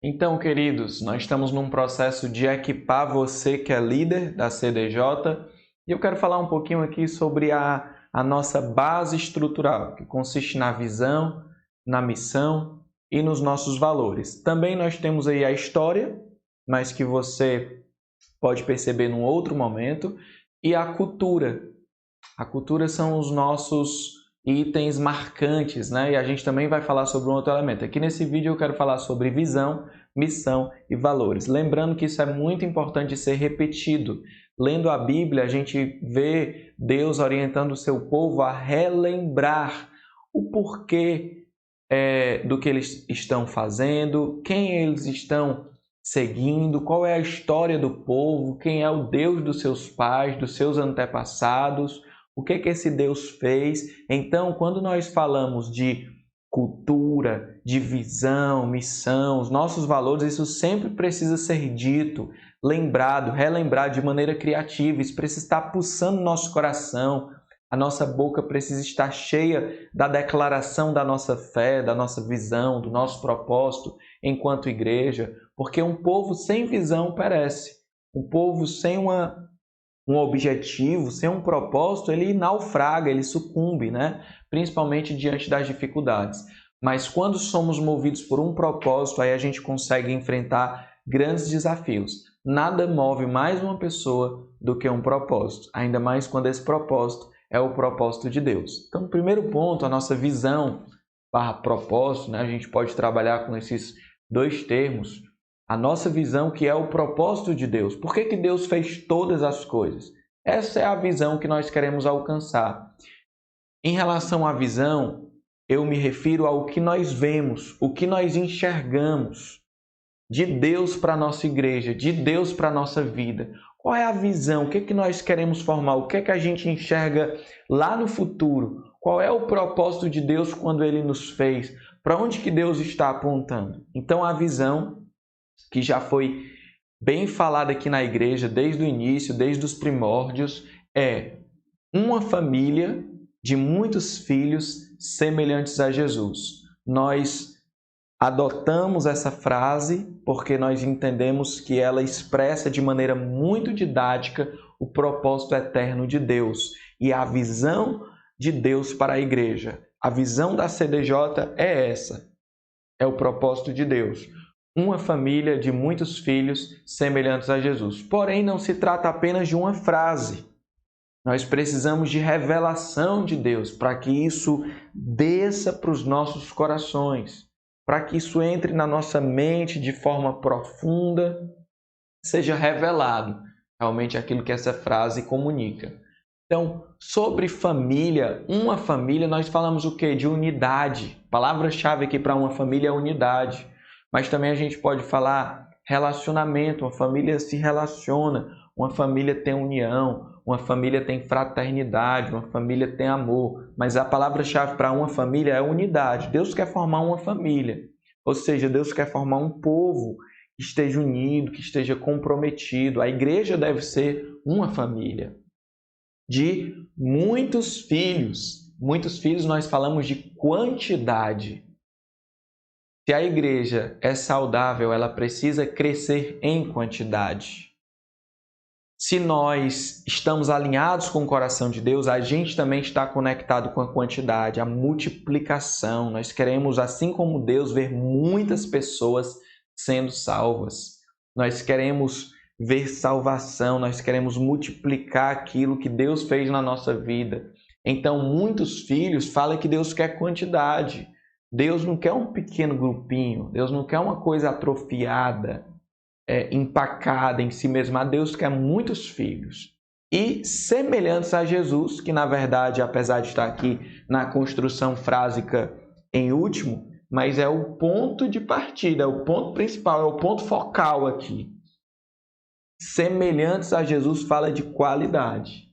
Então, queridos, nós estamos num processo de equipar você que é líder da CDJ e eu quero falar um pouquinho aqui sobre a nossa base estrutural, que consiste na visão, na missão e nos nossos valores. Também nós temos aí a história, mas que você pode perceber num outro momento, e a cultura. A cultura são os nossos itens marcantes, né? E a gente também vai falar sobre um outro elemento. Aqui nesse vídeo eu quero falar sobre visão, missão e valores. Lembrando que isso é muito importante ser repetido. Lendo a Bíblia, a gente vê Deus orientando o seu povo a relembrar o porquê do que eles estão fazendo, quem eles estão seguindo, qual é a história do povo, quem é o Deus dos seus pais, dos seus antepassados, o que esse Deus fez. Então, quando nós falamos de cultura, de visão, missão, os nossos valores, isso sempre precisa ser dito, lembrado, relembrado de maneira criativa. Isso precisa estar pulsando no nosso coração. A nossa boca precisa estar cheia da declaração da nossa fé, da nossa visão, do nosso propósito enquanto igreja, porque um povo sem visão perece. Um povo sem um objetivo, sem um propósito, ele naufraga, ele sucumbe, né? Principalmente diante das dificuldades. Mas quando somos movidos por um propósito, aí a gente consegue enfrentar grandes desafios. Nada move mais uma pessoa do que um propósito, ainda mais quando esse propósito é o propósito de Deus. Então, primeiro ponto, a nossa visão / propósito, né? A gente pode trabalhar com esses dois termos. A nossa visão, que é o propósito de Deus. Por que Deus fez todas as coisas? Essa é a visão que nós queremos alcançar. Em relação à visão, eu me refiro ao que nós vemos, o que nós enxergamos de Deus para a nossa igreja, de Deus para a nossa vida. Qual é a visão? O que nós queremos formar? O que a gente enxerga lá no futuro? Qual é o propósito de Deus quando Ele nos fez? Para onde que Deus está apontando? Então, a visão, que já foi bem falada aqui na igreja desde o início, desde os primórdios, é uma família de muitos filhos semelhantes a Jesus. Nós adotamos essa frase porque nós entendemos que ela expressa de maneira muito didática o propósito eterno de Deus e a visão de Deus para a igreja. A visão da CDJ é essa, é o propósito de Deus. Uma família de muitos filhos semelhantes a Jesus. Porém, não se trata apenas de uma frase. Nós precisamos de revelação de Deus para que isso desça para os nossos corações, para que isso entre na nossa mente de forma profunda, seja revelado realmente aquilo que essa frase comunica. Então, sobre família, uma família, nós falamos o quê? De unidade. A palavra-chave aqui para uma família é unidade. Mas também a gente pode falar relacionamento. Uma família se relaciona, uma família tem união, uma família tem fraternidade, uma família tem amor. Mas a palavra-chave para uma família é unidade. Deus quer formar uma família. Ou seja, Deus quer formar um povo que esteja unido, que esteja comprometido. A igreja deve ser uma família de muitos filhos. Muitos filhos, nós falamos de quantidade. Se a igreja é saudável, ela precisa crescer em quantidade. Se nós estamos alinhados com o coração de Deus, a gente também está conectado com a quantidade, a multiplicação. Nós queremos, assim como Deus, ver muitas pessoas sendo salvas. Nós queremos ver salvação, nós queremos multiplicar aquilo que Deus fez na nossa vida. Então, muitos filhos falam que Deus quer quantidade. Deus não quer um pequeno grupinho, Deus não quer uma coisa atrofiada, empacada em si mesma. Deus quer muitos filhos. E semelhantes a Jesus, que na verdade, apesar de estar aqui na construção frásica em último, mas é o ponto de partida, é o ponto principal, é o ponto focal aqui. Semelhantes a Jesus fala de qualidade.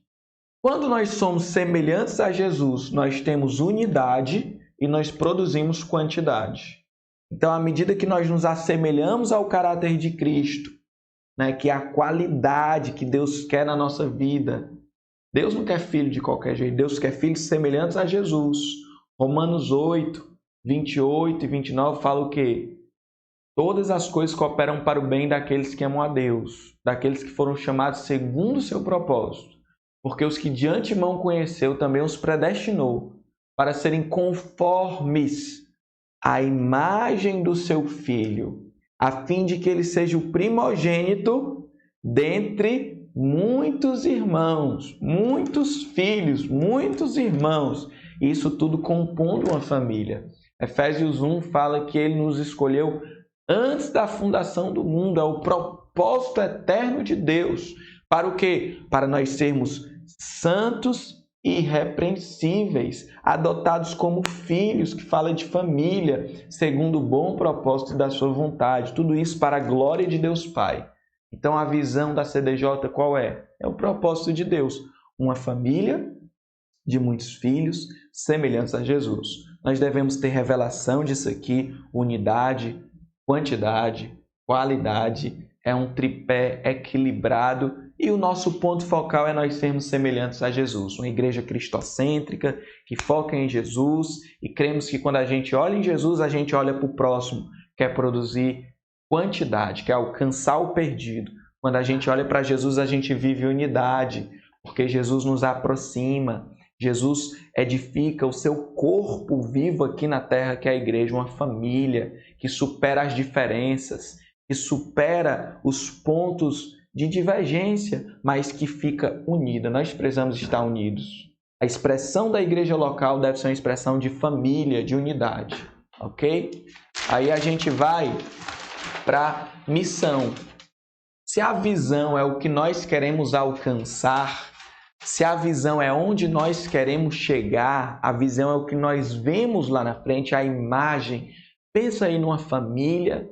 Quando nós somos semelhantes a Jesus, nós temos unidade e nós produzimos quantidade. Então, à medida que nós nos assemelhamos ao caráter de Cristo, né, que é a qualidade que Deus quer na nossa vida. Deus não quer filho de qualquer jeito, Deus quer filhos semelhantes a Jesus. Romanos 8, 28 e 29 fala o quê? Todas as coisas cooperam para o bem daqueles que amam a Deus, daqueles que foram chamados segundo o seu propósito. Porque os que de antemão conheceu também os predestinou para serem conformes à imagem do seu Filho, a fim de que ele seja o primogênito dentre muitos irmãos, muitos filhos, muitos irmãos. Isso tudo compondo uma família. Efésios 1 fala que ele nos escolheu antes da fundação do mundo. É o propósito eterno de Deus. Para o quê? Para nós sermos santos e irrepreensíveis, adotados como filhos, que fala de família, segundo o bom propósito da sua vontade. Tudo isso para a glória de Deus Pai. Então a visão da CDJ qual é? É o propósito de Deus. Uma família de muitos filhos semelhantes a Jesus. Nós devemos ter revelação disso aqui, unidade, quantidade, qualidade, é um tripé equilibrado e o nosso ponto focal é nós sermos semelhantes a Jesus. Uma igreja cristocêntrica que foca em Jesus e cremos que quando a gente olha em Jesus, a gente olha para o próximo, quer produzir quantidade, quer alcançar o perdido. Quando a gente olha para Jesus, a gente vive unidade, porque Jesus nos aproxima. Jesus edifica o seu corpo vivo aqui na terra, que é a igreja, uma família que supera as diferenças, que supera os pontos de divergência, mas que fica unida. Nós precisamos estar unidos. A expressão da igreja local deve ser uma expressão de família, de unidade, ok? Aí a gente vai para missão. Se a visão é o que nós queremos alcançar, se a visão é onde nós queremos chegar, a visão é o que nós vemos lá na frente, a imagem. Pensa aí numa família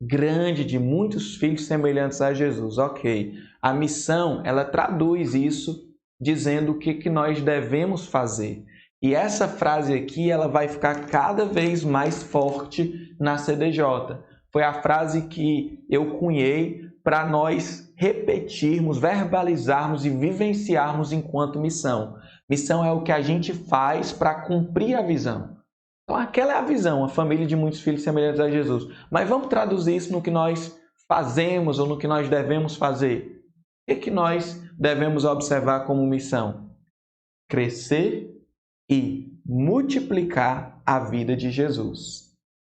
grande de muitos filhos semelhantes a Jesus. Ok, a missão, ela traduz isso dizendo o que nós devemos fazer. E essa frase aqui, ela vai ficar cada vez mais forte na CDJ. Foi a frase que eu cunhei para nós repetirmos, verbalizarmos e vivenciarmos enquanto missão. Missão é o que a gente faz para cumprir a visão. Então, aquela é a visão, a família de muitos filhos semelhantes a Jesus. Mas vamos traduzir isso no que nós fazemos ou no que nós devemos fazer. O que nós devemos observar como missão? Crescer e multiplicar a vida de Jesus.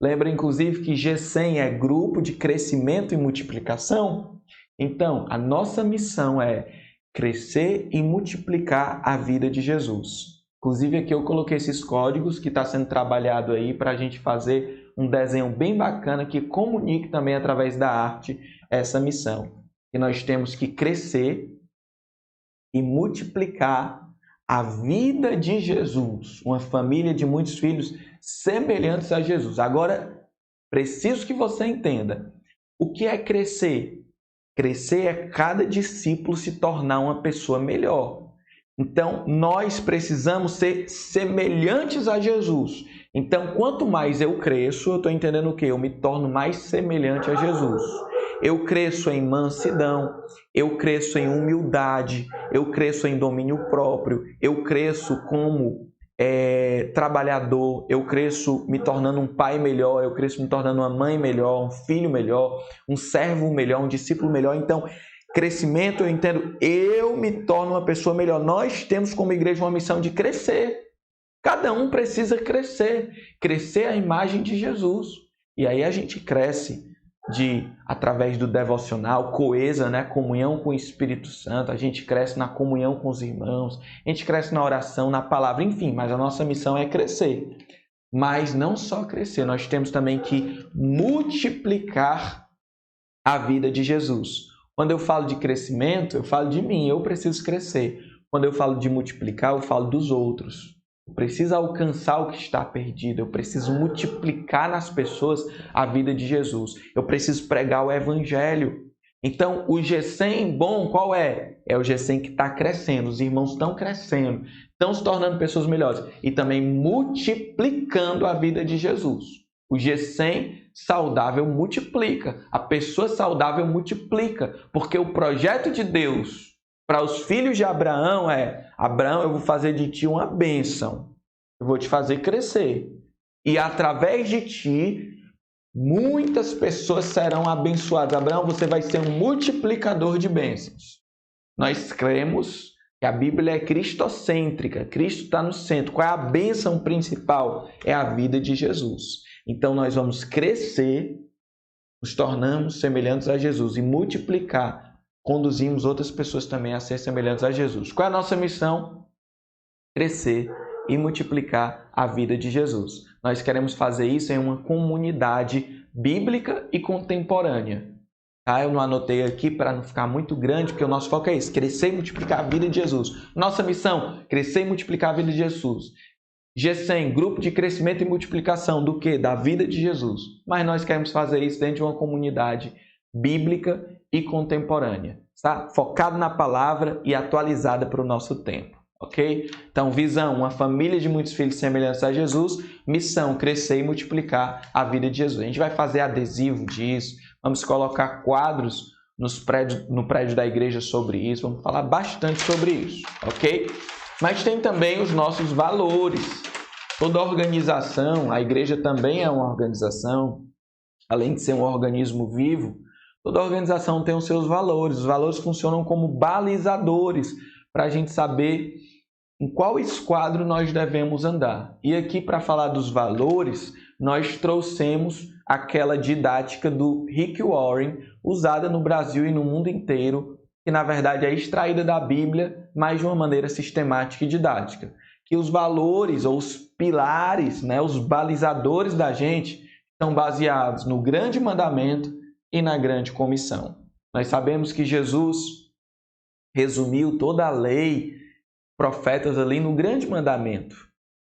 Lembra, inclusive, que G100 é grupo de crescimento e multiplicação? Então, a nossa missão é crescer e multiplicar a vida de Jesus. Inclusive, aqui eu coloquei esses códigos que está sendo trabalhado aí para a gente fazer um desenho bem bacana que comunique também através da arte essa missão. E nós temos que crescer e multiplicar a vida de Jesus, uma família de muitos filhos semelhantes a Jesus. Agora, preciso que você entenda. O que é crescer? Crescer é cada discípulo se tornar uma pessoa melhor. Então, nós precisamos ser semelhantes a Jesus. Então, quanto mais eu cresço, eu estou entendendo o quê? Eu me torno mais semelhante a Jesus. Eu cresço em mansidão, eu cresço em humildade, eu cresço em domínio próprio, eu cresço como trabalhador, eu cresço me tornando um pai melhor, eu cresço me tornando uma mãe melhor, um filho melhor, um servo melhor, um discípulo melhor. Então, crescimento, eu entendo, eu me torno uma pessoa melhor. Nós temos como igreja uma missão de crescer. Cada um precisa crescer, crescer a imagem de Jesus. E aí a gente cresce através do devocional, coesa, né? Comunhão com o Espírito Santo, a gente cresce na comunhão com os irmãos, a gente cresce na oração, na palavra, enfim, mas a nossa missão é crescer. Mas não só crescer, nós temos também que multiplicar a vida de Jesus. Quando eu falo de crescimento, eu falo de mim, eu preciso crescer. Quando eu falo de multiplicar, eu falo dos outros. Eu preciso alcançar o que está perdido. Eu preciso multiplicar nas pessoas a vida de Jesus. Eu preciso pregar o Evangelho. Então, o G100 bom, qual é? É o G100 que está crescendo. Os irmãos estão crescendo, estão se tornando pessoas melhores. E também multiplicando a vida de Jesus. O G100 saudável multiplica. A pessoa saudável multiplica. Porque o projeto de Deus para os filhos de Abraão Abraão, eu vou fazer de ti uma bênção. Eu vou te fazer crescer. E através de ti, muitas pessoas serão abençoadas. Abraão, você vai ser um multiplicador de bênçãos. Nós cremos que a Bíblia é cristocêntrica, Cristo está no centro. Qual é a bênção principal? É a vida de Jesus. Então nós vamos crescer, nos tornamos semelhantes a Jesus e multiplicar, conduzimos outras pessoas também a ser semelhantes a Jesus. Qual é a nossa missão? Crescer e multiplicar a vida de Jesus. Nós queremos fazer isso em uma comunidade bíblica e contemporânea. Tá? Eu não anotei aqui para não ficar muito grande, porque o nosso foco é esse, crescer e multiplicar a vida de Jesus. Nossa missão, crescer e multiplicar a vida de Jesus. G100, grupo de crescimento e multiplicação do quê? Da vida de Jesus. Mas nós queremos fazer isso dentro de uma comunidade bíblica e contemporânea, tá? Focado na palavra e atualizada para o nosso tempo, ok? Então, visão, uma família de muitos filhos semelhantes a Jesus. Missão, crescer e multiplicar a vida de Jesus. A gente vai fazer adesivo disso, vamos colocar quadros no prédio da igreja sobre isso, vamos falar bastante sobre isso, ok? Mas tem também os nossos valores. Toda organização, a igreja também é uma organização, além de ser um organismo vivo, toda organização tem os seus valores. Os valores funcionam como balizadores para a gente saber em qual esquadro nós devemos andar. E aqui, para falar dos valores, nós trouxemos aquela didática do Rick Warren, usada no Brasil e no mundo inteiro, que na verdade é extraída da Bíblia, mas de uma maneira sistemática e didática. Que os valores ou os pilares, os balizadores da gente, estão baseados no grande mandamento e na grande comissão. Nós sabemos que Jesus resumiu toda a lei, profetas ali no grande mandamento,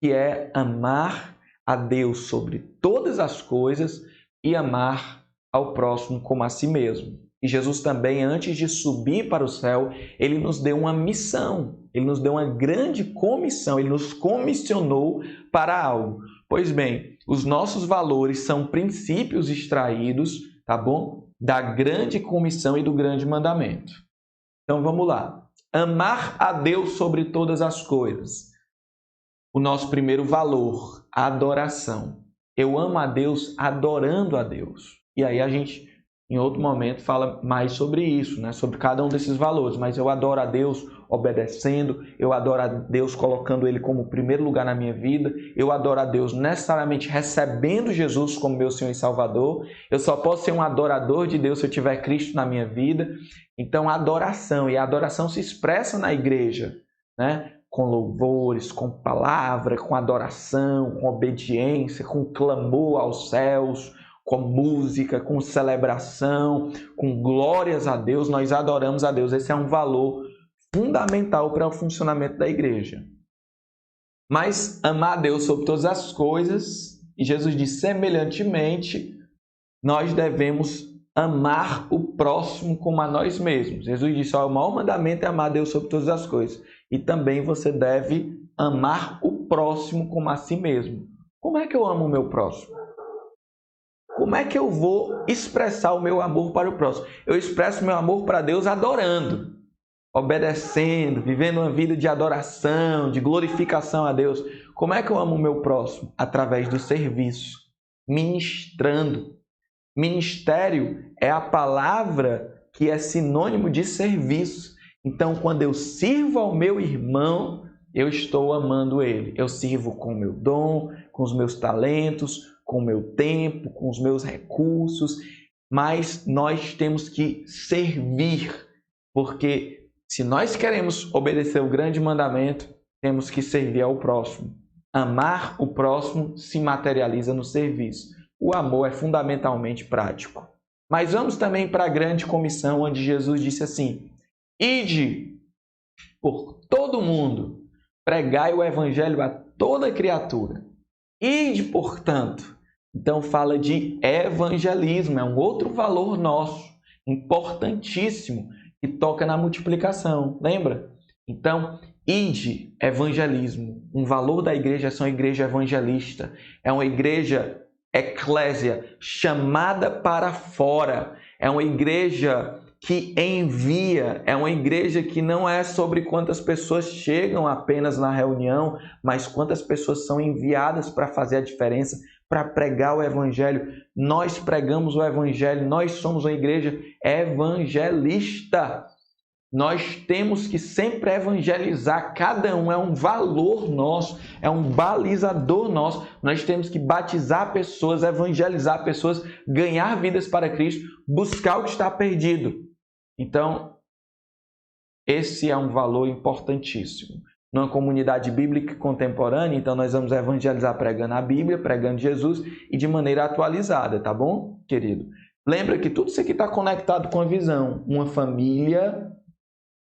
que é amar a Deus sobre todas as coisas e amar ao próximo como a si mesmo. E Jesus também, antes de subir para o céu, ele nos deu uma missão, ele nos deu uma grande comissão, ele nos comissionou para algo. Pois bem, os nossos valores são princípios extraídos, tá bom? Da grande comissão e do grande mandamento. Então vamos lá. Amar a Deus sobre todas as coisas. O nosso primeiro valor, a adoração. Eu amo a Deus adorando a Deus. E aí a gente, em outro momento, fala mais sobre isso, sobre cada um desses valores. Mas eu adoro a Deus obedecendo, eu adoro a Deus colocando Ele como primeiro lugar na minha vida, eu adoro a Deus necessariamente recebendo Jesus como meu Senhor e Salvador. Eu só posso ser um adorador de Deus se eu tiver Cristo na minha vida. Então, a adoração, e a adoração se expressa na igreja, com louvores, com palavra, com adoração, com obediência, com clamor aos céus, com música, com celebração, com glórias a Deus. Nós adoramos a Deus. Esse é um valor fundamental para o funcionamento da igreja. Mas amar a Deus sobre todas as coisas, e Jesus diz semelhantemente, nós devemos amar o próximo como a nós mesmos. Jesus disse, o maior mandamento é amar a Deus sobre todas as coisas. E também você deve amar o próximo como a si mesmo. Como é que eu amo o meu próximo? Como é que eu vou expressar o meu amor para o próximo? Eu expresso meu amor para Deus adorando, obedecendo, vivendo uma vida de adoração, de glorificação a Deus. Como é que eu amo o meu próximo? Através do serviço, ministrando. Ministério é a palavra que é sinônimo de serviço. Então, quando eu sirvo ao meu irmão, eu estou amando ele. Eu sirvo com o meu dom, com os meus talentos, com o meu tempo, com os meus recursos. Mas nós temos que servir, porque se nós queremos obedecer o grande mandamento, temos que servir ao próximo. Amar o próximo se materializa no serviço. O amor é fundamentalmente prático. Mas vamos também para a grande comissão, onde Jesus disse assim: ide por todo mundo, pregai o evangelho a toda criatura. Ide, portanto. Então fala de evangelismo, é um outro valor nosso, importantíssimo, que toca na multiplicação, lembra? Então, ide, evangelismo. Um valor da igreja é uma igreja evangelista, é uma igreja eclésia, chamada para fora, é uma igreja que envia, é uma igreja que não é sobre quantas pessoas chegam apenas na reunião, mas quantas pessoas são enviadas para fazer a diferença, para pregar o Evangelho. Nós pregamos o Evangelho, nós somos uma igreja evangelista. Nós temos que sempre evangelizar, cada um é um valor nosso, é um balizador nosso. Nós temos que batizar pessoas, evangelizar pessoas, ganhar vidas para Cristo, buscar o que está perdido. Então, esse é um valor importantíssimo. Numa comunidade bíblica contemporânea, então nós vamos evangelizar pregando a Bíblia, pregando Jesus e de maneira atualizada, tá bom, querido? Lembra que tudo isso aqui está conectado com a visão. Uma família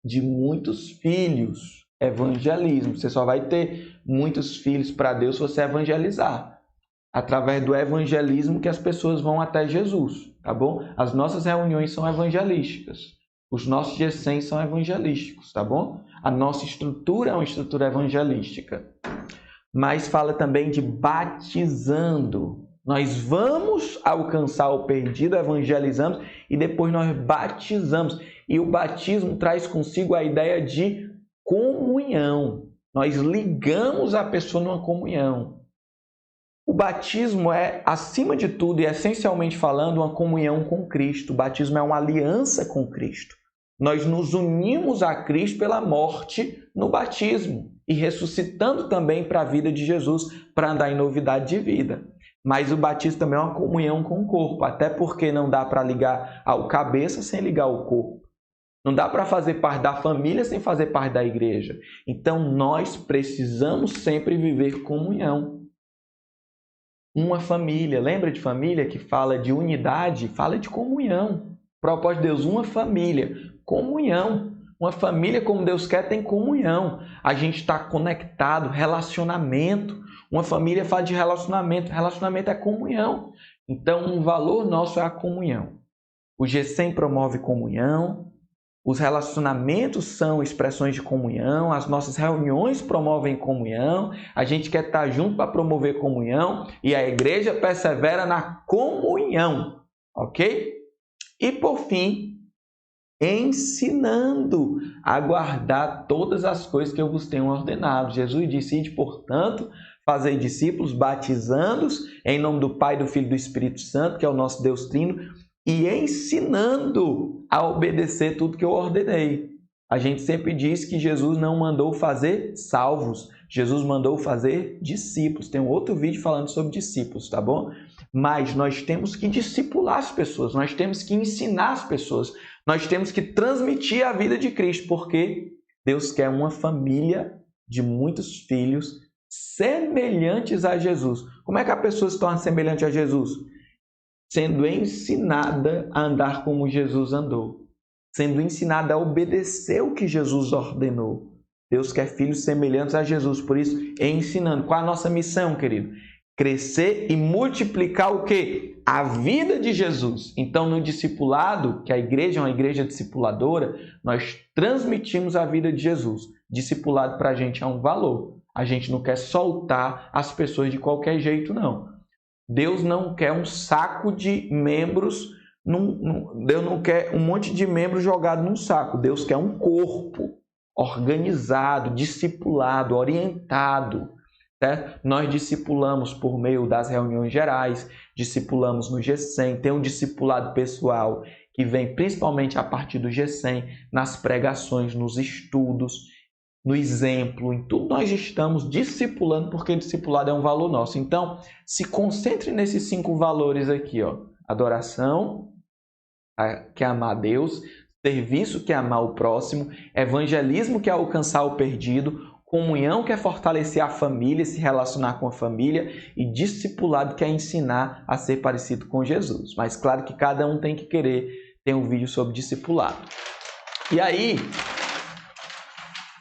de muitos filhos, evangelismo. Você só vai ter muitos filhos para Deus se você evangelizar. Através do evangelismo que as pessoas vão até Jesus, tá bom? As nossas reuniões são evangelísticas. Os nossos G100 são evangelísticos, tá bom? A nossa estrutura é uma estrutura evangelística. Mas fala também de batizando. Nós vamos alcançar o perdido, evangelizamos e depois nós batizamos. E o batismo traz consigo a ideia de comunhão. Nós ligamos a pessoa numa comunhão. O batismo é, acima de tudo e essencialmente falando, uma comunhão com Cristo. O batismo é uma aliança com Cristo. Nós nos unimos a Cristo pela morte no batismo e ressuscitando também para a vida de Jesus, para andar em novidade de vida. Mas o batismo também é uma comunhão com o corpo, até porque não dá para ligar ao cabeça sem ligar ao corpo. Não dá para fazer parte da família sem fazer parte da igreja. Então, nós precisamos sempre viver comunhão. Uma família, lembra de família que fala de unidade? Fala de comunhão. Propósito de Deus, uma família, comunhão. Uma família como Deus quer tem comunhão. A gente está conectado, relacionamento. Uma família fala de relacionamento. Relacionamento é comunhão. Então, um valor nosso é a comunhão. O G100 promove comunhão. Os relacionamentos são expressões de comunhão, as nossas reuniões promovem comunhão, a gente quer estar junto para promover comunhão e a igreja persevera na comunhão, ok? E por fim, ensinando a guardar todas as coisas que eu vos tenho ordenado. Jesus disse, ide, portanto, fazei discípulos, batizando-os em nome do Pai, do Filho e do Espírito Santo, que é o nosso Deus Trino, e ensinando a obedecer tudo que eu ordenei. A gente sempre diz que Jesus não mandou fazer salvos, Jesus mandou fazer discípulos. Tem um outro vídeo falando sobre discípulos, tá bom? Mas nós temos que discipular as pessoas, nós temos que ensinar as pessoas, nós temos que transmitir a vida de Cristo, porque Deus quer uma família de muitos filhos semelhantes a Jesus. Como é que a pessoa se torna semelhante a Jesus? Sendo ensinada a andar como Jesus andou, sendo ensinada a obedecer o que Jesus ordenou. Deus quer filhos semelhantes a Jesus, por isso, ensinando. Qual é a nossa missão, querido? Crescer e multiplicar o quê? A vida de Jesus. Então, no discipulado, que a igreja é uma igreja discipuladora, nós transmitimos a vida de Jesus. Discipulado para a gente é um valor. A gente não quer soltar as pessoas de qualquer jeito, não. Deus não quer um saco de membros, Deus não quer um monte de membros jogado num saco. Deus quer um corpo organizado, discipulado, orientado. Certo? Nós discipulamos por meio das reuniões gerais, discipulamos no G100, tem um discipulado pessoal que vem principalmente a partir do G100, nas pregações, nos estudos, no exemplo, em tudo nós estamos discipulando, porque discipulado é um valor nosso. Então, se concentre nesses 5 valores aqui, ó. Adoração, que é amar a Deus, serviço, que é amar o próximo, evangelismo, que é alcançar o perdido, comunhão, que é fortalecer a família, se relacionar com a família, e discipulado, que é ensinar a ser parecido com Jesus. Mas claro que cada um tem que querer. Tem um vídeo sobre discipulado. E aí,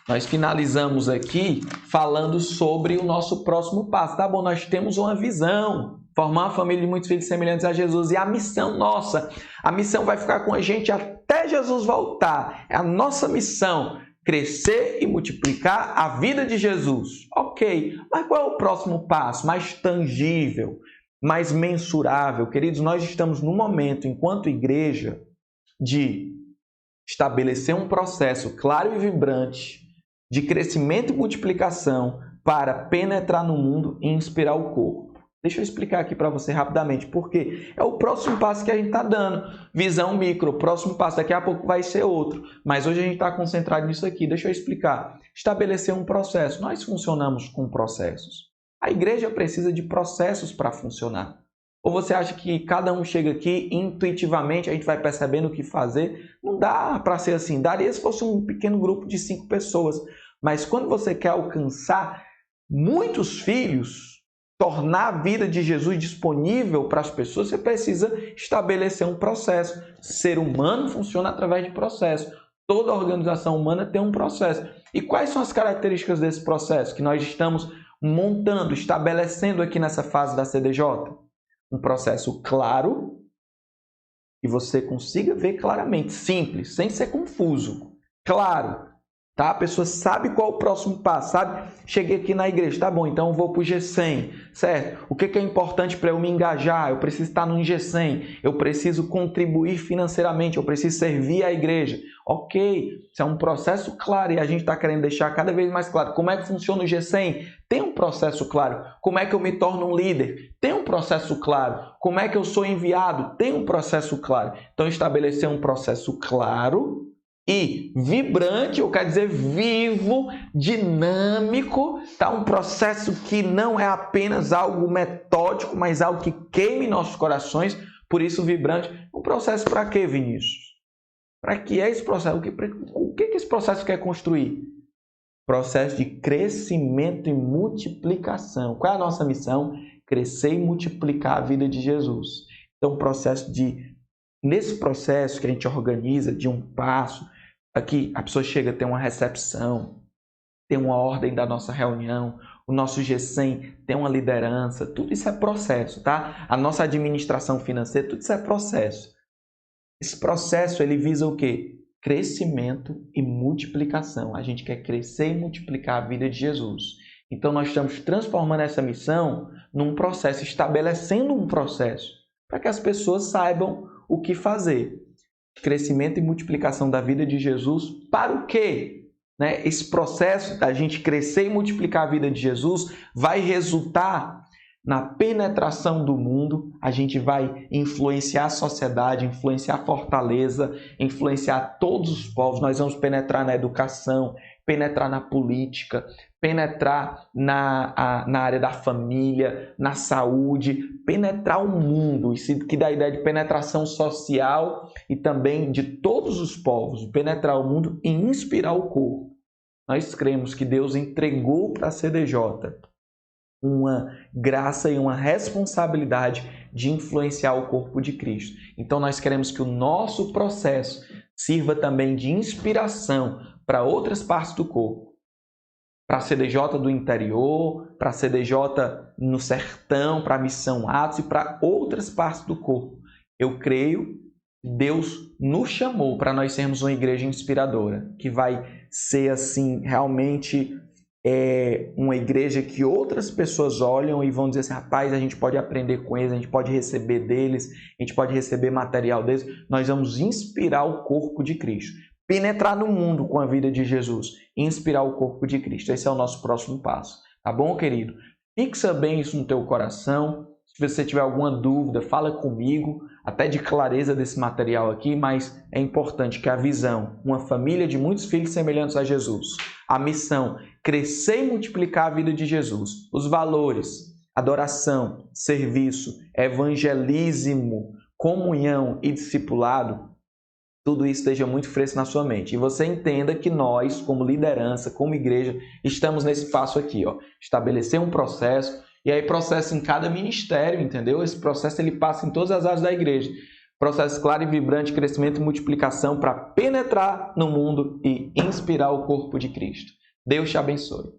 nós finalizamos aqui falando sobre o nosso próximo passo. Tá bom, nós temos uma visão, formar uma família de muitos filhos semelhantes a Jesus. E a missão nossa, a missão vai ficar com a gente até Jesus voltar. É a nossa missão, crescer e multiplicar a vida de Jesus. Ok, mas qual é o próximo passo? Mais tangível, mais mensurável. Queridos, nós estamos no momento, enquanto igreja, de estabelecer um processo claro e vibrante de crescimento e multiplicação para penetrar no mundo e inspirar o corpo. Deixa eu explicar aqui para você rapidamente, porque é o próximo passo que a gente está dando. Visão micro, o próximo passo, daqui a pouco vai ser outro. Mas hoje a gente está concentrado nisso aqui. Deixa eu explicar. Estabelecer um processo. Nós funcionamos com processos. A igreja precisa de processos para funcionar. Ou você acha que cada um chega aqui intuitivamente, a gente vai percebendo o que fazer? Não dá para ser assim. Daria se fosse um pequeno grupo de 5 pessoas. Mas quando você quer alcançar muitos filhos, tornar a vida de Jesus disponível para as pessoas, você precisa estabelecer um processo. Ser humano funciona através de processo. Toda organização humana tem um processo. E quais são as características desse processo que nós estamos montando, estabelecendo aqui nessa fase da CDJ? Um processo claro, que você consiga ver claramente, simples, sem ser confuso. Claro. Tá? A pessoa sabe qual é o próximo passo, sabe? Cheguei aqui na igreja, tá bom, então eu vou para o G100, certo? O que é importante para eu me engajar? Eu preciso estar no G100, eu preciso contribuir financeiramente, eu preciso servir a igreja. Ok, isso é um processo claro e a gente está querendo deixar cada vez mais claro. Como é que funciona o G100? Tem um processo claro. Como é que eu me torno um líder? Tem um processo claro. Como é que eu sou enviado? Tem um processo claro. Então, estabelecer um processo claro e vibrante, eu quero dizer vivo, dinâmico, tá? Um processo que não é apenas algo metódico, mas algo que queime nossos corações, por isso vibrante. Um processo para quê, Vinícius? Para que é esse processo? O que esse processo quer construir? Processo de crescimento e multiplicação. Qual é a nossa missão? Crescer e multiplicar a vida de Jesus. Então, nesse processo que a gente organiza de um passo, aqui a pessoa chega a ter uma recepção, tem uma ordem da nossa reunião, o nosso G100 tem uma liderança, tudo isso é processo, tá? A nossa administração financeira, tudo isso é processo. Esse processo, ele visa o quê? Crescimento e multiplicação. A gente quer crescer e multiplicar a vida de Jesus. Então, nós estamos transformando essa missão num processo, estabelecendo um processo, para que as pessoas saibam o que fazer. Crescimento e multiplicação da vida de Jesus para o quê? Esse processo da gente crescer e multiplicar a vida de Jesus vai resultar na penetração do mundo. A gente vai influenciar a sociedade, influenciar a Fortaleza, influenciar todos os povos. Nós vamos penetrar na educação, penetrar na política, penetrar na área da família, na saúde, penetrar o mundo, isso que dá a ideia de penetração social e também de todos os povos, penetrar o mundo e inspirar o corpo. Nós cremos que Deus entregou para a CDJ uma graça e uma responsabilidade de influenciar o corpo de Cristo. Então nós queremos que o nosso processo sirva também de inspiração para outras partes do corpo. Para a CDJ do interior, para a CDJ no sertão, para a Missão Atos e para outras partes do corpo. Eu creio que Deus nos chamou para nós sermos uma igreja inspiradora, que vai ser assim, realmente uma igreja que outras pessoas olham e vão dizer assim, rapaz, a gente pode aprender com eles, a gente pode receber deles, a gente pode receber material deles. Nós vamos inspirar o corpo de Cristo. Penetrar no mundo com a vida de Jesus e inspirar o corpo de Cristo. Esse é o nosso próximo passo. Tá bom, querido? Fixa bem isso no teu coração. Se você tiver alguma dúvida, fala comigo, até de clareza desse material aqui, mas é importante que a visão, uma família de muitos filhos semelhantes a Jesus, a missão, crescer e multiplicar a vida de Jesus, os valores, adoração, serviço, evangelismo, comunhão e discipulado, tudo isso esteja muito fresco na sua mente. E você entenda que nós, como liderança, como igreja, estamos nesse passo aqui, estabelecer um processo, e aí processo em cada ministério, entendeu? Esse processo ele passa em todas as áreas da igreja. Processo claro e vibrante, crescimento e multiplicação para penetrar no mundo e inspirar o corpo de Cristo. Deus te abençoe.